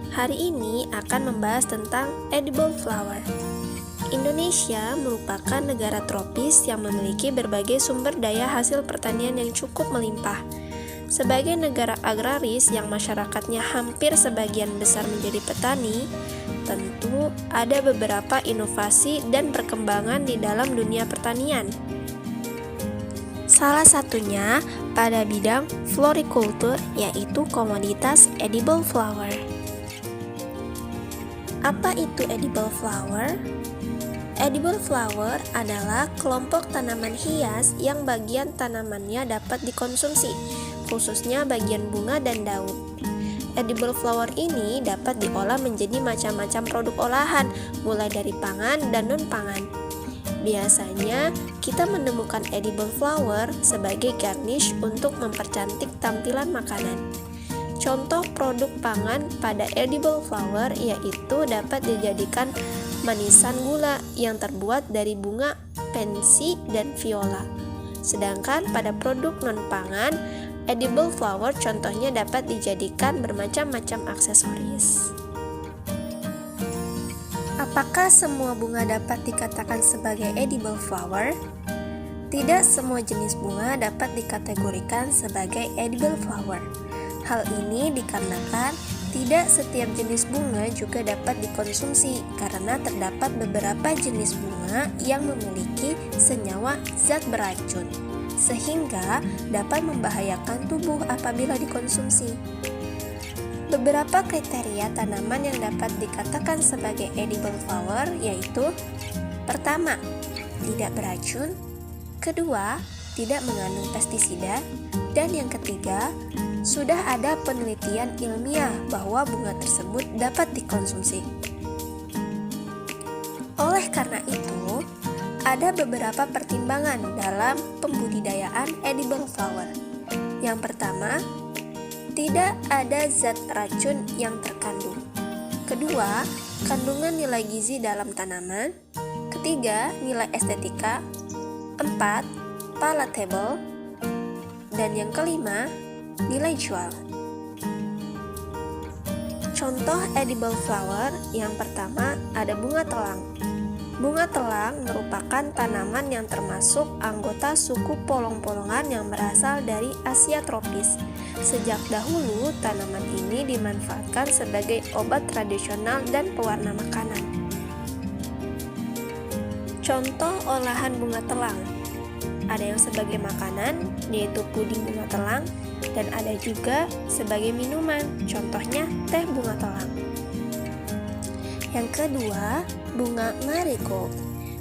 Hari ini akan membahas tentang edible flower. Indonesia merupakan negara tropis yang memiliki berbagai sumber daya hasil pertanian yang cukup melimpah. Sebagai negara agraris yang masyarakatnya hampir sebagian besar menjadi petani, tentu ada beberapa inovasi dan perkembangan di dalam dunia pertanian. Salah satunya pada bidang floriculture, yaitu komoditas edible flower. Apa itu edible flower? Edible flower adalah kelompok tanaman hias yang bagian tanamannya dapat dikonsumsi, khususnya bagian bunga dan daun. Edible flower ini dapat diolah menjadi macam-macam produk olahan, mulai dari pangan dan non-pangan. Biasanya, kita menemukan edible flower sebagai garnish untuk mempercantik tampilan makanan. Contoh produk pangan pada edible flower yaitu dapat dijadikan manisan gula yang terbuat dari bunga pensi dan viola. Sedangkan pada produk non-pangan, edible flower contohnya dapat dijadikan bermacam-macam aksesoris. Apakah semua bunga dapat dikatakan sebagai edible flower? Tidak semua jenis bunga dapat dikategorikan sebagai edible flower. Hal ini dikarenakan tidak setiap jenis bunga juga dapat dikonsumsi karena terdapat beberapa jenis bunga yang memiliki senyawa zat beracun, sehingga dapat membahayakan tubuh apabila dikonsumsi. Beberapa kriteria tanaman yang dapat dikatakan sebagai edible flower yaitu: pertama, tidak beracun; kedua, tidak mengandung pestisida; dan yang ketiga, sudah ada penelitian ilmiah bahwa bunga tersebut dapat dikonsumsi. Oleh karena itu, ada beberapa pertimbangan dalam pembudidayaan edible flower. Yang pertama, tidak ada zat racun yang terkandung. Kedua, kandungan nilai gizi dalam tanaman. Ketiga, nilai estetika. Empat, palatable. Dan yang kelima, nilai jual. Contoh edible flower yang pertama ada bunga telang. Bunga telang merupakan tanaman yang termasuk anggota suku polong-polongan yang berasal dari Asia tropis. Sejak dahulu, tanaman ini dimanfaatkan sebagai obat tradisional dan pewarna makanan. Contoh olahan bunga telang. Ada yang sebagai makanan, yaitu puding bunga telang, dan ada juga sebagai minuman, contohnya teh bunga telang. Yang kedua, bunga marigold.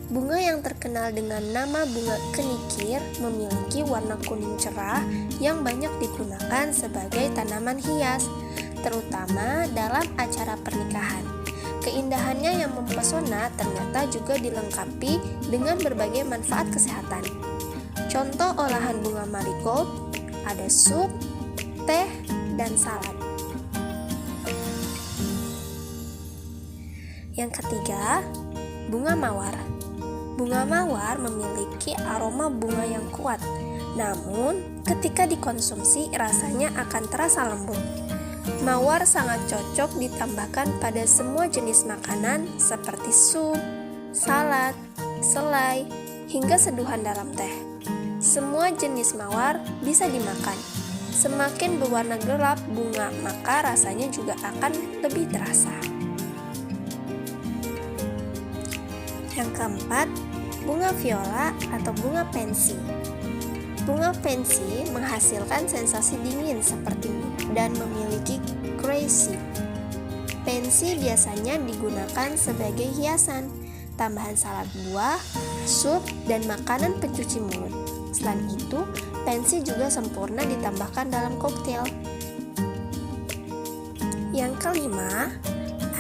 Bunga yang terkenal dengan nama bunga kenikir memiliki warna kuning cerah yang banyak digunakan sebagai tanaman hias, terutama dalam acara pernikahan. Keindahannya yang mempesona ternyata juga dilengkapi dengan berbagai manfaat kesehatan. Contoh olahan bunga marigold ada sup, teh, dan salad. Yang ketiga, bunga mawar. Bunga mawar memiliki aroma bunga yang kuat, namun ketika dikonsumsi rasanya akan terasa lembut. Mawar sangat cocok ditambahkan pada semua jenis makanan seperti sup, salad, selai, hingga seduhan dalam teh. Semua jenis mawar bisa dimakan. Semakin berwarna gelap bunga, maka rasanya juga akan lebih terasa. Yang keempat, bunga viola atau bunga pensi. Bunga pensi menghasilkan sensasi dingin seperti dan memiliki crazy. Pensi biasanya digunakan sebagai hiasan, tambahan salad buah, sup, dan makanan pencuci mulut. Selain itu, pensi juga sempurna ditambahkan dalam koktail. Yang kelima,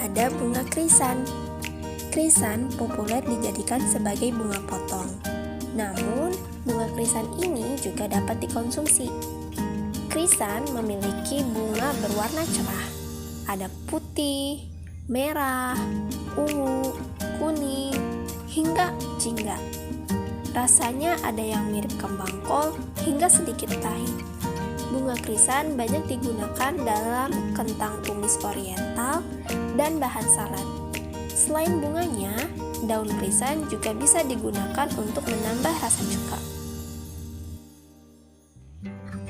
ada bunga krisan. Krisan populer dijadikan sebagai bunga potong. Namun, bunga krisan ini juga dapat dikonsumsi. Krisan memiliki bunga berwarna cerah. Ada putih, merah, ungu, kuning, hingga jingga. Rasanya ada yang mirip kembang kol hingga sedikit pahit. bunga krisan banyak digunakan dalam kentang tumis oriental dan bahan salad. Selain bunganya, daun krisan juga bisa digunakan untuk menambah rasa cuka.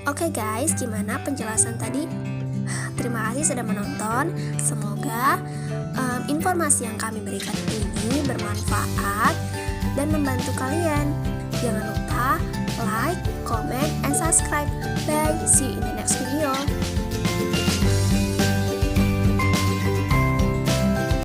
Oke guys, gimana penjelasan tadi? Terima kasih sudah menonton. Semoga informasi yang kami berikan ini bermanfaat dan membantu kalian. Jangan lupa like, comment, and subscribe. Bye, see you in the next video.